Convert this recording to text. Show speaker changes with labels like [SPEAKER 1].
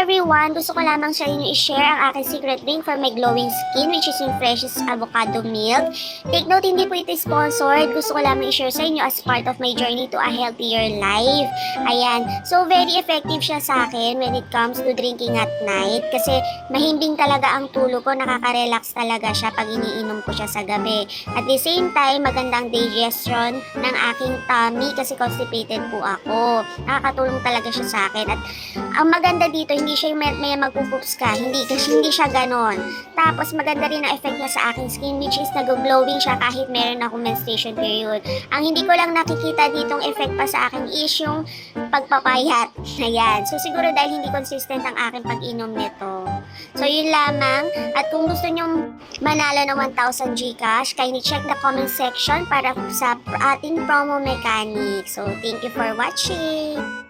[SPEAKER 1] everyone! Gusto ko lamang sa inyo i-share ang aking secret drink for my glowing skin, which is yung Fresh's Avocado Milk. Take note, hindi po ito sponsored. Gusto ko lamang i-share sa inyo as part of my journey to a healthier life. Ayan. So, very effective siya sa akin when it comes to drinking at night. Kasi mahimbing talaga ang tulog ko. Nakaka-relax talaga siya pag iniinom ko siya sa gabi. At the same time, magandang digestion ng aking tummy kasi constipated po ako. Nakakatulong talaga siya sa akin. At ang maganda dito, hindi siya yung may magpupups ka. Hindi siya ganon. Tapos maganda rin ang effect niya sa aking skin, which is nag-glowing siya kahit meron akong menstruation period. Ang hindi ko lang nakikita ditong effect pa sa akin is yung pagpapayat. Ayan. So siguro dahil hindi consistent ang aking pag-inom nito. So yun lamang. At kung gusto nyong manalo ng 1,000 Gcash, kindly check the comment section para sa ating promo mechanic. So thank you for watching.